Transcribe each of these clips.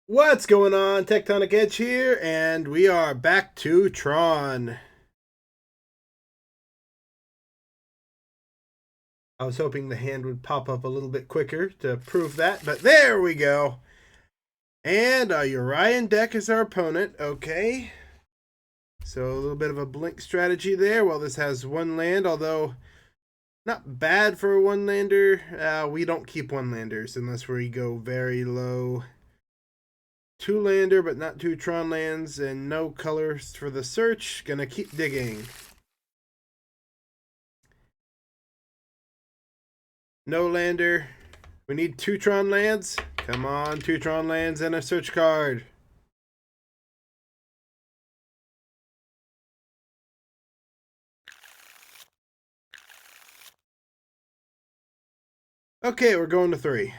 What's going on? Tectonic Edge here, and we are back to Tron. I was hoping the hand would pop up a little bit quicker to prove that, but there we go. And our Urian deck is our opponent, okay. So a little bit of a blink strategy there. Well, this has one land, although not bad for a one-lander. We don't keep one-landers unless we go very low. Two-lander, but not two Tron lands, and no colors for the search. Gonna keep digging. No lander. We need two Tron lands. Come on, two Tron lands and a search card. Okay, we're going to 3.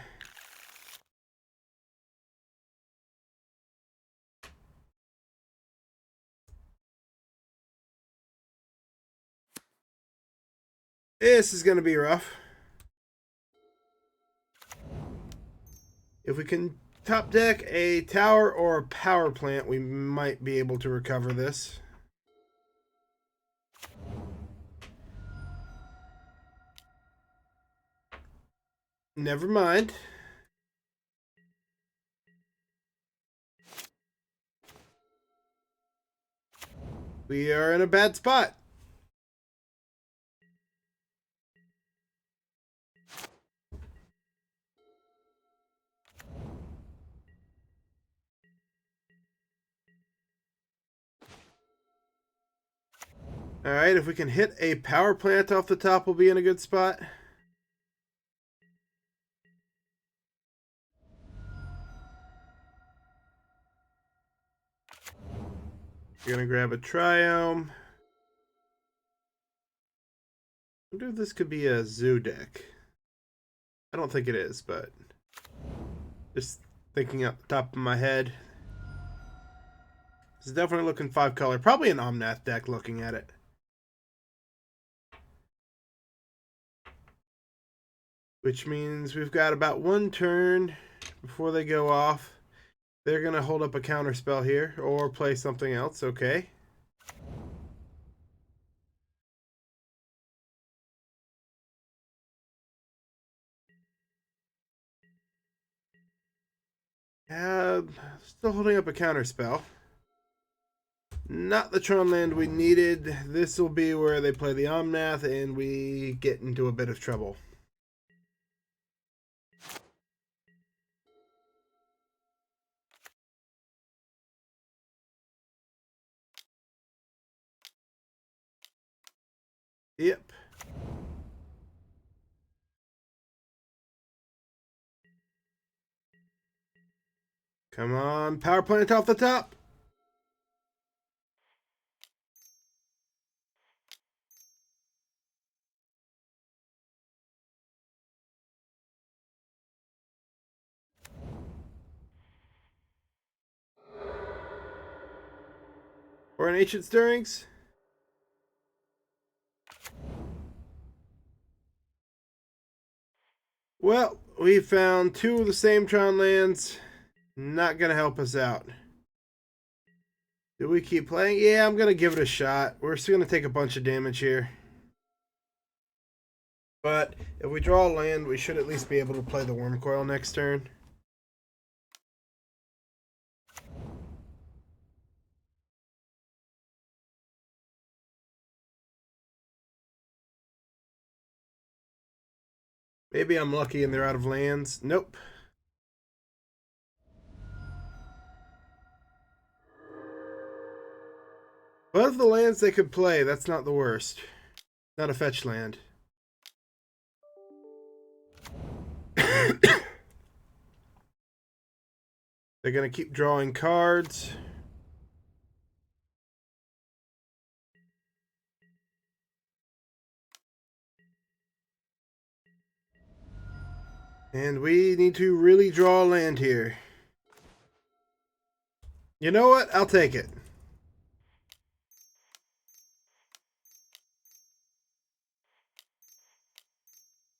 This is going to be rough. If we can top deck a tower or a power plant, we might be able to recover this. Never mind. We are in a bad spot. Alright, if we can hit a power plant off the top, we'll be in a good spot. We're going to grab a Triome. I wonder if this could be a zoo deck. I don't think it is, but just thinking up the top of my head. It's definitely looking 5-color. Probably an Omnath deck looking at it. Which means we've got about one turn before they go off. They're going to hold up a counter spell here or play something else. Okay. Still holding up a counter spell. Not the Tron land we needed. This will be where they play the Omnath and we get into a bit of trouble. Yep. Come on, power plant off the top. Or an Ancient Stirrings. Well, we found 2 of the same Tron lands. Not going to help us out. Do we keep playing? Yeah, I'm going to give it a shot. We're still going to take a bunch of damage here. But if we draw a land, we should at least be able to play the Wurmcoil next turn. Maybe I'm lucky and they're out of lands. Nope. But of the lands they could play, that's not the worst. Not a fetch land. They're going to keep drawing cards. And we need to really draw a land here. You know what? I'll take it.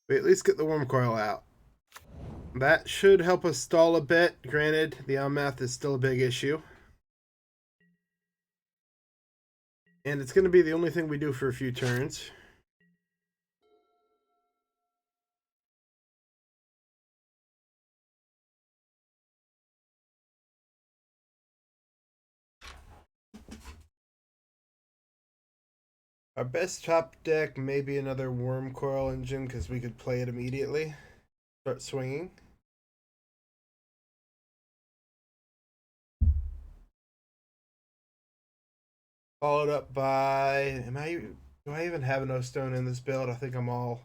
We at least get the Wurmcoil out. that should help us stall a bit. Granted, the Omnath is still a big issue. And it's going to be the only thing we do for a few turns. Our best top deck may be another Wurmcoil engine because we could play it immediately. Start swinging. Followed up by... Do I even have no stone in this build? I think I'm all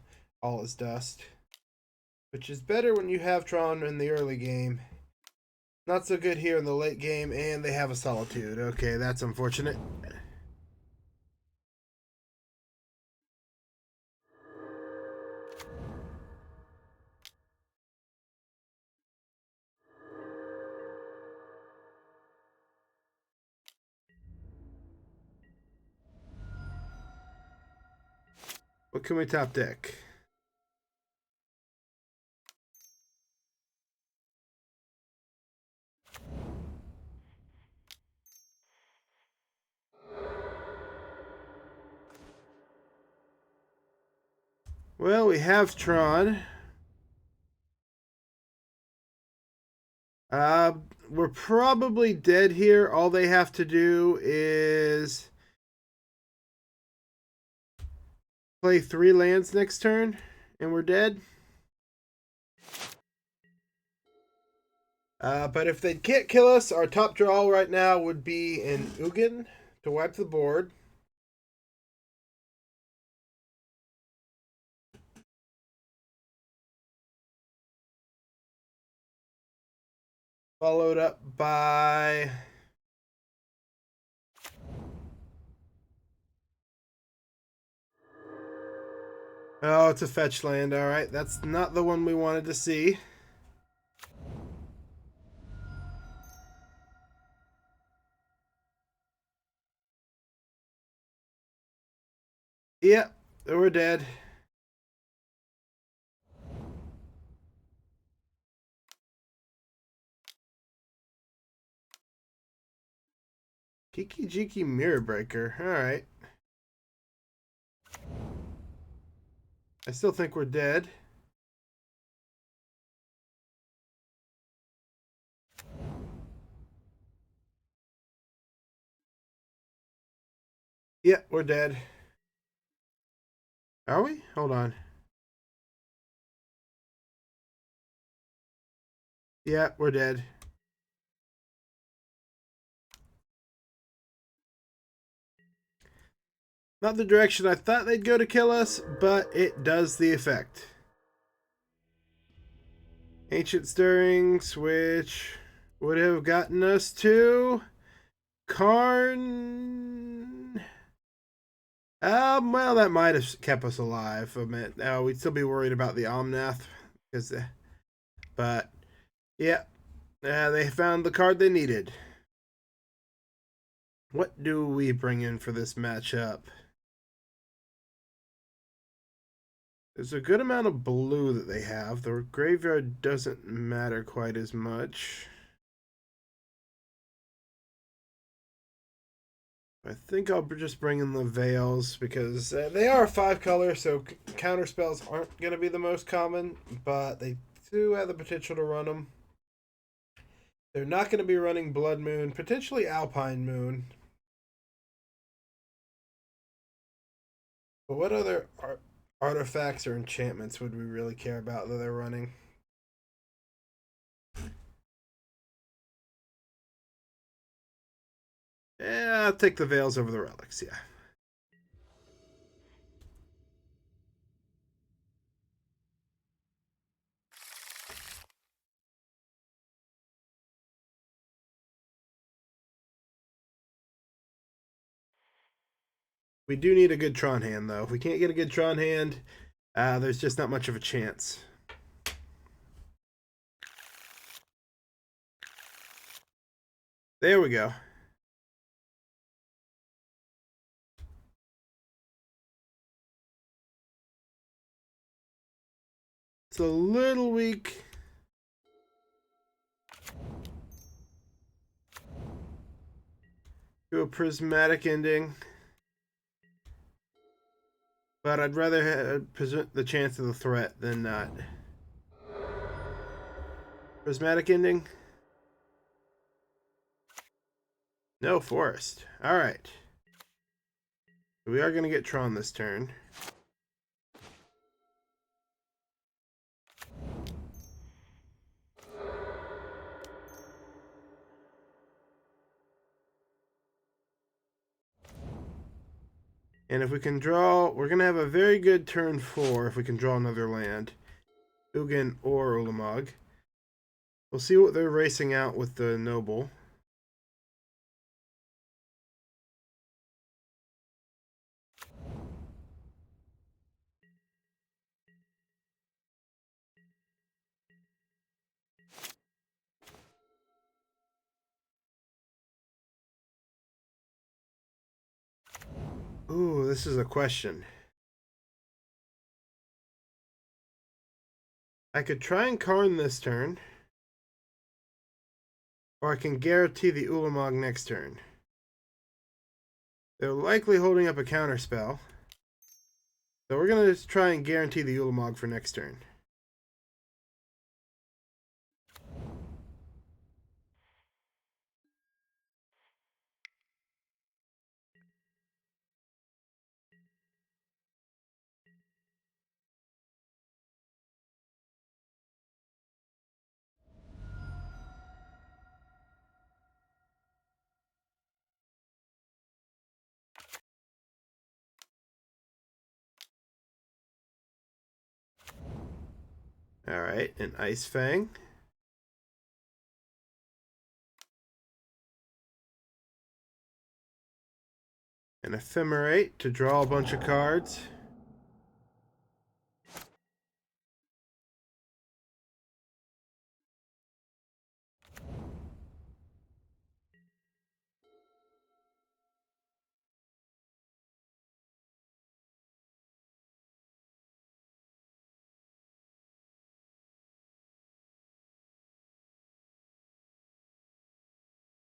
is dust. Which is better when you have Tron in the early game. Not so good here in the late game, and they have a Solitude. Okay, that's unfortunate. What can we top deck? Well, we have Tron. We're probably dead here. All they have to do is play 3 lands next turn, and we're dead. But if they can't kill us, our top draw right now would be an Ugin to wipe the board. Followed up by... Oh, it's a fetch land. All right, that's not the one we wanted to see. Yep, we're dead. Kiki Jiki Mirror Breaker. All right. I still think we're dead. Yeah, we're dead. Are we? Hold on. Yeah, we're dead. Not the direction I thought they'd go to kill us, but it does the effect. Ancient Stirrings, which would have gotten us to Karn. Well, that might have kept us alive a minute. We'd still be worried about the Omnath, but yeah, they found the card they needed. What do we bring in for this matchup? There's a good amount of blue that they have. The graveyard doesn't matter quite as much. I think I'll just bring in the Veils because they are a 5-color, so counter spells aren't going to be the most common, but they do have the potential to run them. They're not going to be running Blood Moon, potentially Alpine Moon. But what other artifacts or enchantments would we really care about that they're running? Yeah, I'll take the Veils over the Relics, yeah. We do need a good Tron hand, though. If we can't get a good Tron hand, there's just not much of a chance. There we go. It's a little weak. Do a prismatic ending. But I'd rather present the chance of the threat than not. Prismatic ending. No forest. Alright. We are going to get Tron this turn. And if we can draw, we're going to have a very good turn 4 if we can draw another land. Ugin or Ulamog. We'll see what they're racing out with the Noble. Ooh, this is a question. I could try and Karn this turn. Or I can guarantee the Ulamog next turn. They're likely holding up a counterspell. So we're going to try and guarantee the Ulamog for next turn. Alright, an Ice Fang. An Ephemerate to draw a bunch of cards.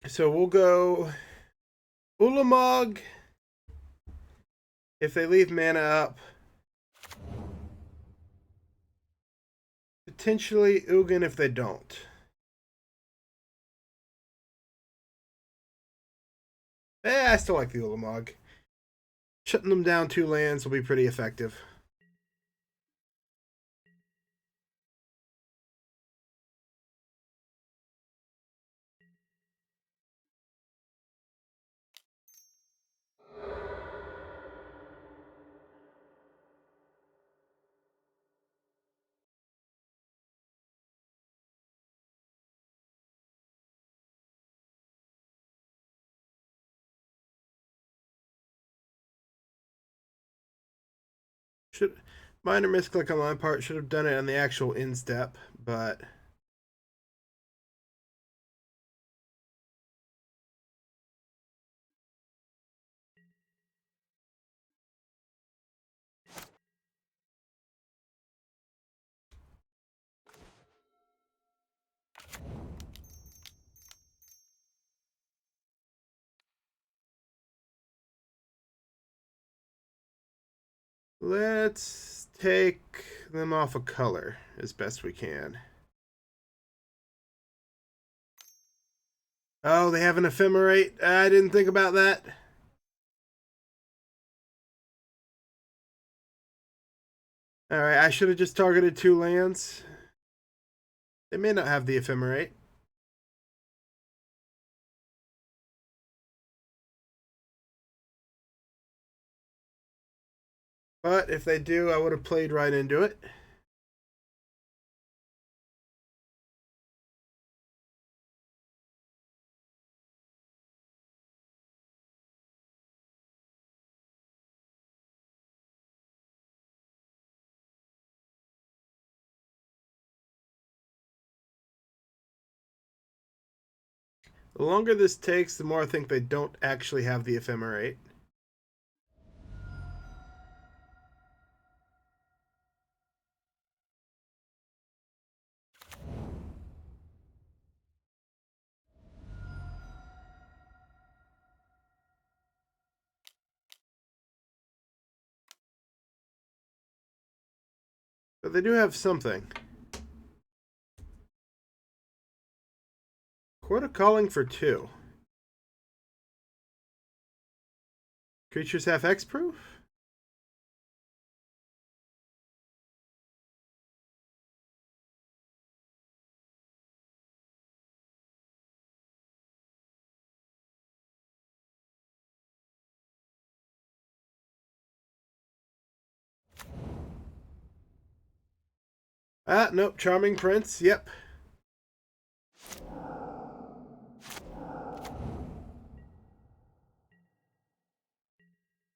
So we'll go Ulamog if they leave mana up. Potentially Ugin if they don't. I still like the Ulamog. Shutting them down 2 lands will be pretty effective. Minor misclick on my part, should have done it on the actual end step, but let's take them off a color as best we can. Oh, they have an Ephemerate. I didn't think about that. Alright, I should have just targeted 2 lands. They may not have the Ephemerate. But if they do, I would have played right into it. The longer this takes, the more I think they don't actually have the Ephemerate. But they do have something. Court of Calling for 2. Creatures have hexproof? Ah, nope. Charming Prince. Yep.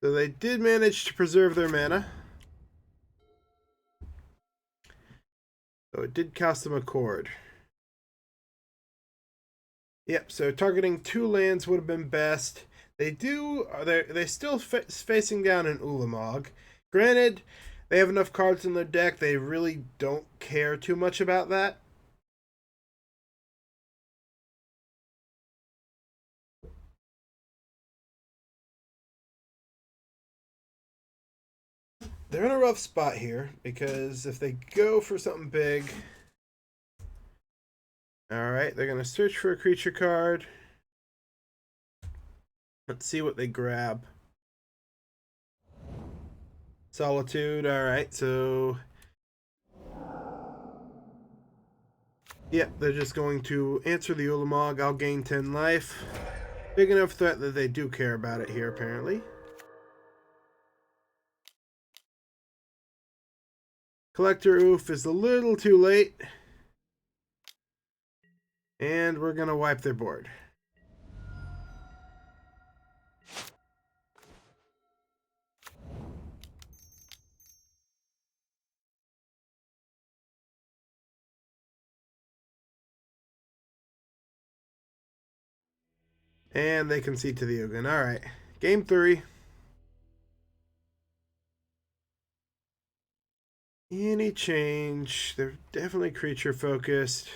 So they did manage to preserve their mana. So it did cost them a chord. Yep, so targeting 2 lands would have been best. They're still facing down an Ulamog. Granted, they have enough cards in their deck, they really don't care too much about that. They're in a rough spot here, because if they go for something big... Alright, they're going to search for a creature card. Let's see what they grab. Solitude, alright, so... Yep, they're just going to answer the Ulamog. I'll gain 10 life. Big enough threat that they do care about it here, apparently. Collector Oof is a little too late. And we're going to wipe their board. And they concede to the Ugin. Alright. Game 3. Any change? They're definitely creature focused.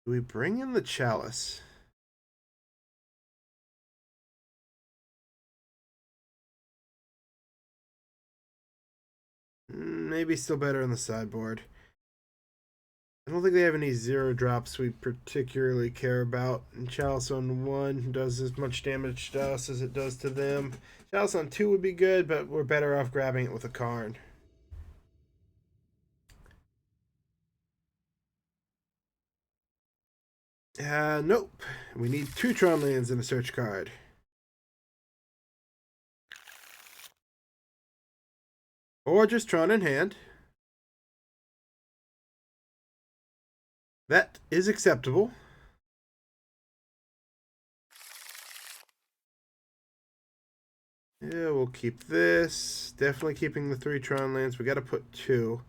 Do we bring in the Chalice? Maybe still better on the sideboard. I don't think they have any 0 drops we particularly care about. And Chalice on 1 does as much damage to us as it does to them. Chalice on 2 would be good, but we're better off grabbing it with a Karn. Nope. We need 2 Tron lands in a search card. Or just Tron in hand. That is acceptable. Yeah, we'll keep this. Definitely keeping the 3 Tron lands. We got to put 2.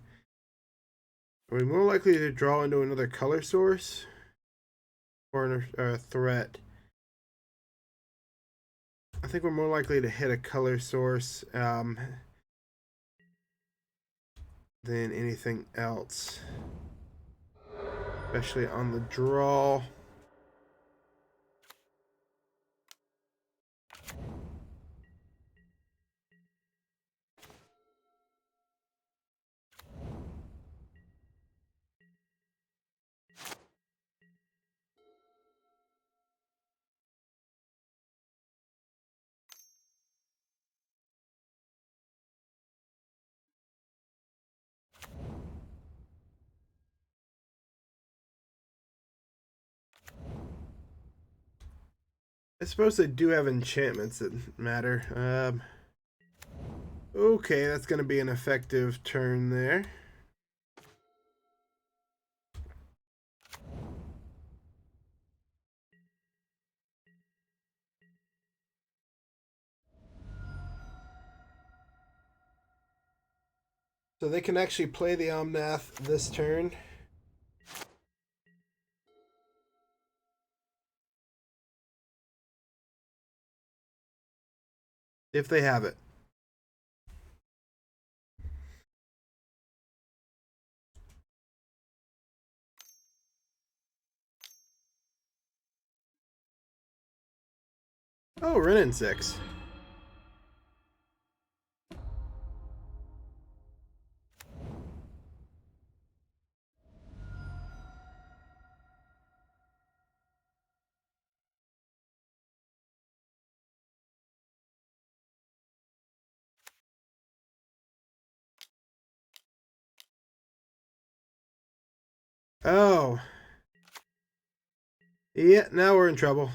Are we more likely to draw into another color source? Or a threat? I think we're more likely to hit a color source than anything else. Especially on the draw. I suppose they do have enchantments that matter. Okay, that's going to be an effective turn there. So they can actually play the Omnath this turn. If they have it. Oh, we're in 6. Oh. Yeah, now we're in trouble.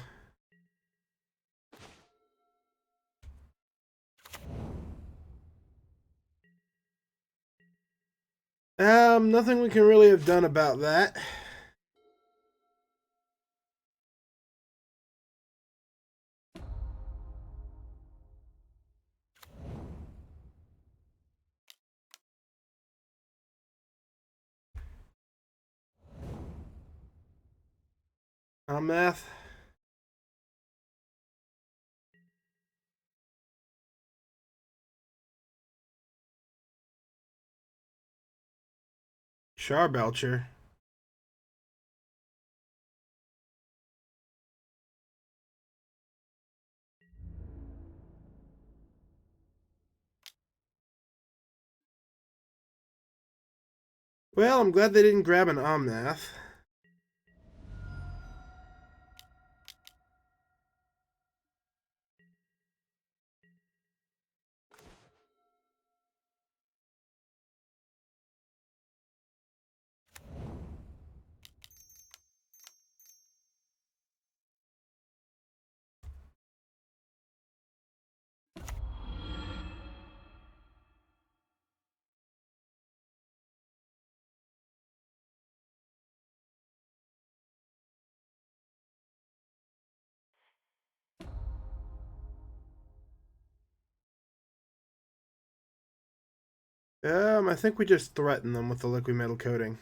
Nothing we can really have done about that. Omnath. Charbelcher. Well, I'm glad they didn't grab an Omnath. I think we just threaten them with the liquid metal coating.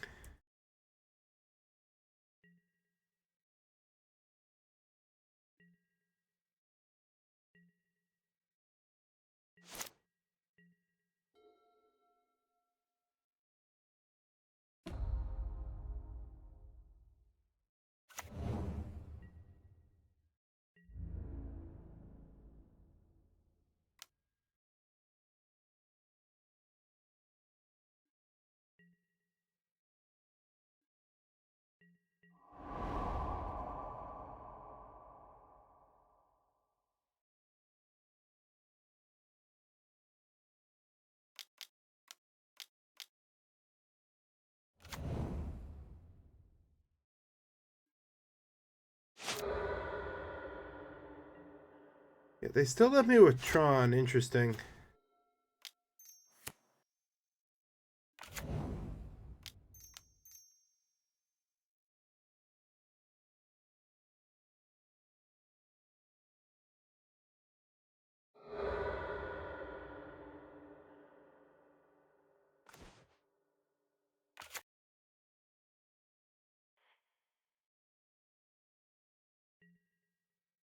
Yeah, they still left me with Tron. Interesting.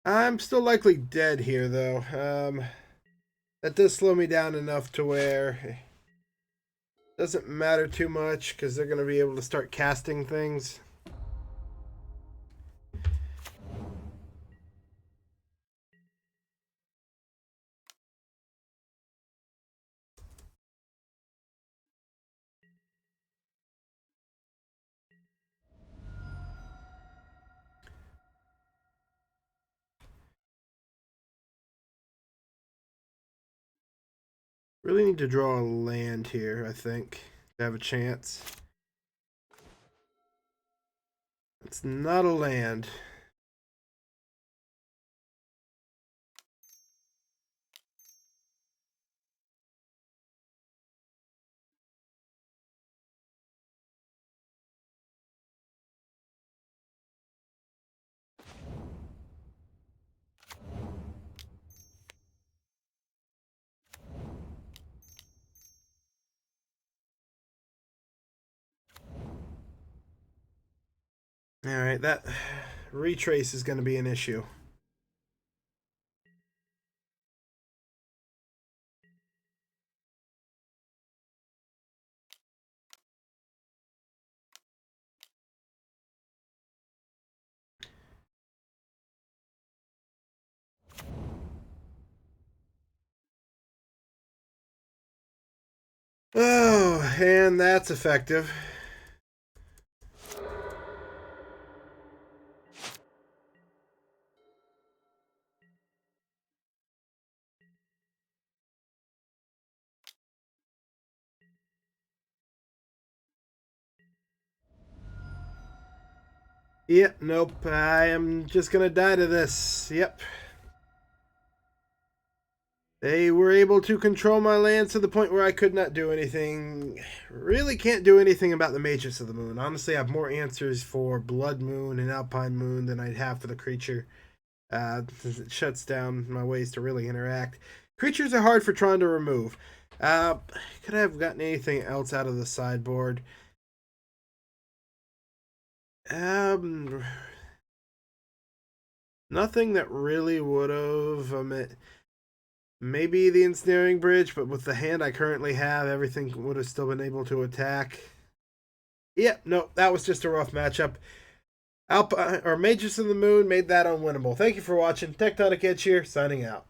I'm still likely dead here, though. That does slow me down enough to where it doesn't matter too much, because they're going to be able to start casting things. Really need to draw a land here, I think, to have a chance. It's not a land. Alright, that retrace is going to be an issue. and that's effective. Yep, nope, I am just gonna die to this. Yep. They were able to control my lands to the point where I could not do anything. Really can't do anything about the Magus of the Moon. Honestly, I have more answers for Blood Moon and Alpine Moon than I'd have for the creature. It shuts down my ways to really interact. Creatures are hard for Tron to remove. Could I have gotten anything else out of the sideboard? Nothing that really would have. Maybe the Ensnaring Bridge, but with the hand I currently have, everything would have still been able to attack. Yep, no, that was just a rough matchup. Magus of the Moon made that unwinnable. Thank you for watching. Tectonic Edge here, signing out.